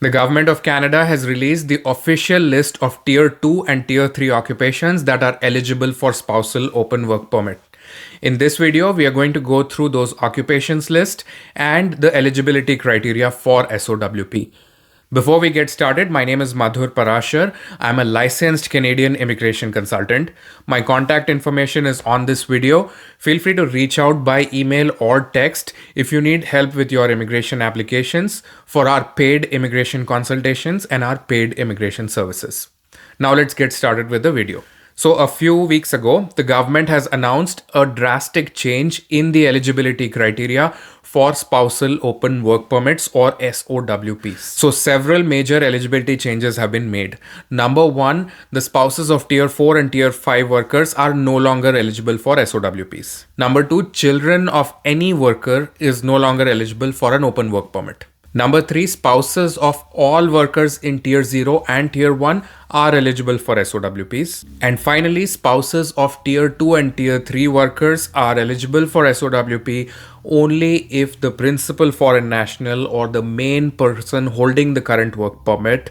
The Government of Canada has released the official list of Tier 2 and Tier 3 occupations that are eligible for spousal open work permit. In this video, we are going to go through those occupations list and the eligibility criteria for SOWP. Before we get started, my name is Madhur Parashar. I'm a licensed Canadian immigration consultant. My contact information is on this video. Feel free to reach out by email or text if you need help with your immigration applications for our paid immigration consultations and our paid immigration services. Now let's get started with the video. So a few weeks ago, the government has announced a drastic change in the eligibility criteria for spousal open work permits or SOWPs. So several major eligibility changes have been made. Number one, the spouses of Tier 4 and Tier 5 workers are no longer eligible for SOWPs. Number two, children of any worker is no longer eligible for an open work permit. Number three, spouses of all workers in Tier 0 and Tier 1 are eligible for SOWPs. And finally, spouses of Tier 2 and Tier 3 workers are eligible for SOWP only if the principal foreign national or the main person holding the current work permit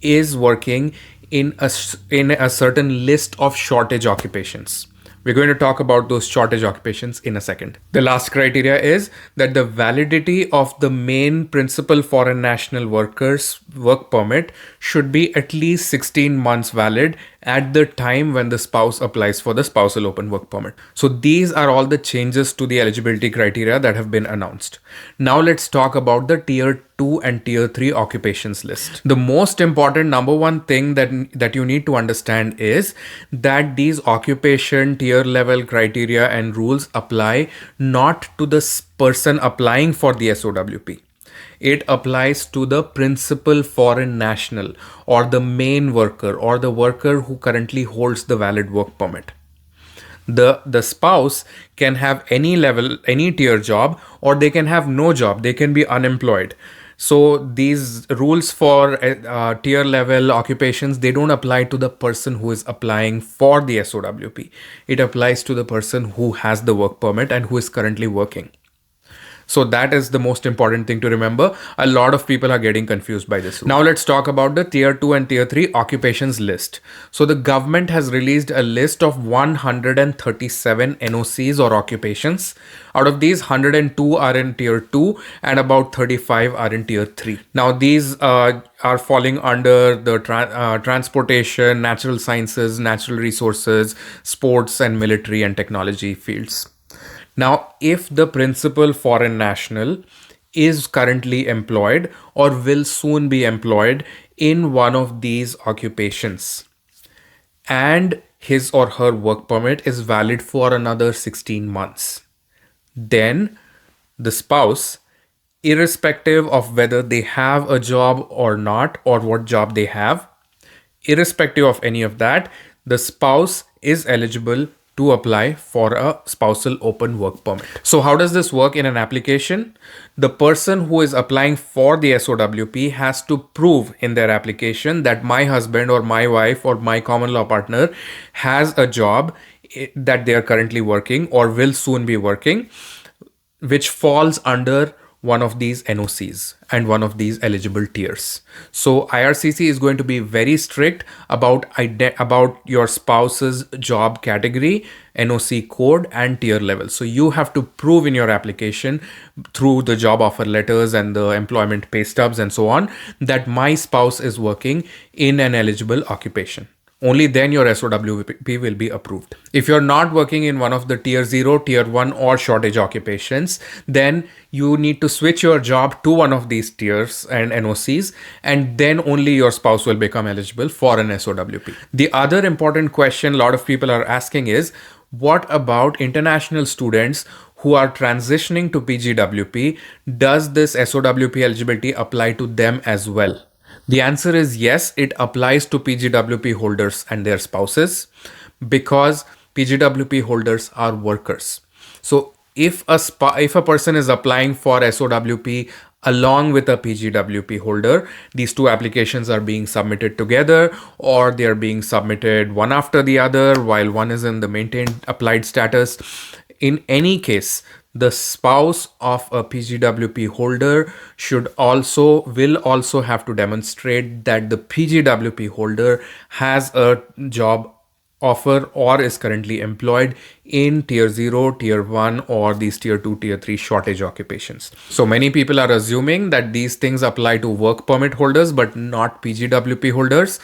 is working in a certain list of shortage occupations. We're going to talk about those shortage occupations in a second. The last criteria is that the validity of the main principal foreign national workers work permit should be at least 16 months valid at the time when the spouse applies for the spousal open work permit. So these are all the changes to the eligibility criteria that have been announced. Now let's talk about the Tier 2 and Tier 3 occupations list. The most important number one thing that you need to understand is that these occupation tier level criteria and rules apply not to the person applying for the SOWP. It applies to the principal foreign national or the main worker or the worker who currently holds the valid work permit. The spouse can have any level, any tier job, or they can have no job. They can be unemployed. So these rules for tier level occupations, they don't apply to the person who is applying for the SOWP. It applies to the person who has the work permit and who is currently working. So that is the most important thing to remember. A lot of people are getting confused by this. Now let's talk about the Tier 2 and Tier 3 occupations list. So the government has released a list of 137 NOCs or occupations. Out of these, 102 are in Tier 2 and about 35 are in Tier 3. Now these are falling under the transportation, natural sciences, natural resources, sports and military and technology fields. Now, if the principal foreign national is currently employed or will soon be employed in one of these occupations and his or her work permit is valid for another 16 months, then the spouse, irrespective of whether they have a job or not or what job they have, irrespective of any of that, the spouse is eligible to apply for a spousal open work permit. So how does this work in an application? The person who is applying for the SOWP has to prove in their application that my husband or my wife or my common law partner has a job that they are currently working or will soon be working, which falls under one of these NOCs and one of these eligible tiers. So IRCC is going to be very strict about your spouse's job category, NOC code and tier level. So you have to prove in your application through the job offer letters and the employment pay stubs and so on that my spouse is working in an eligible occupation. Only then your SOWP will be approved. If you're not working in one of the Tier 0, Tier 1 or shortage occupations, then you need to switch your job to one of these tiers and NOCs, and then only your spouse will become eligible for an SOWP. The other important question a lot of people are asking is, what about international students who are transitioning to PGWP? Does this SOWP eligibility apply to them as well? The answer is yes, it applies to PGWP holders and their spouses because PGWP holders are workers. So if a person is applying for SOWP along with a PGWP holder, these two applications are being submitted together or they are being submitted one after the other while one is in the maintained applied status. In any case, The spouse of a PGWP holder will also have to demonstrate that the PGWP holder has a job offer or is currently employed in tier 0, tier 1 or these tier 2, tier 3 shortage occupations. So many people are assuming that these things apply to work permit holders but not PGWP holders,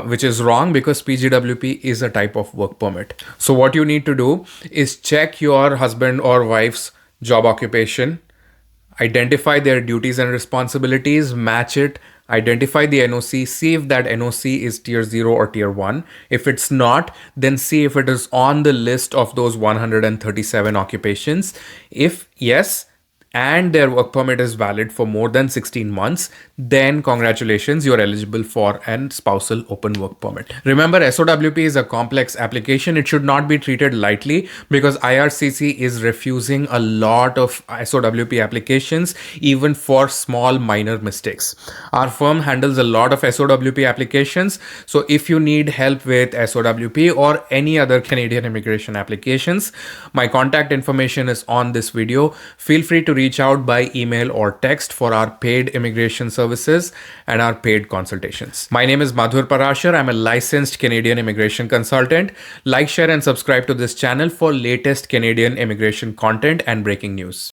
which is wrong because PGWP is a type of work permit. So what you need to do is check your husband or wife's job occupation, identify their duties and responsibilities, match it, identify the NOC, see if that NOC is tier 0 or tier 1. If it's not, then see if it is on the list of those 137 occupations. If yes, and their work permit is valid for more than 16 months, then congratulations, you're eligible for an spousal open work permit. Remember, SOWP is a complex application. It should not be treated lightly because IRCC is refusing a lot of SOWP applications, even for small minor mistakes. Our firm handles a lot of SOWP applications. So if you need help with SOWP or any other Canadian immigration applications, my contact information is on this video. Feel free to reach out by email or text for our paid immigration services and our paid consultations. My name is Madhur Parashar. I'm a licensed Canadian immigration consultant. Like, share, and subscribe to this channel for latest Canadian immigration content and breaking news.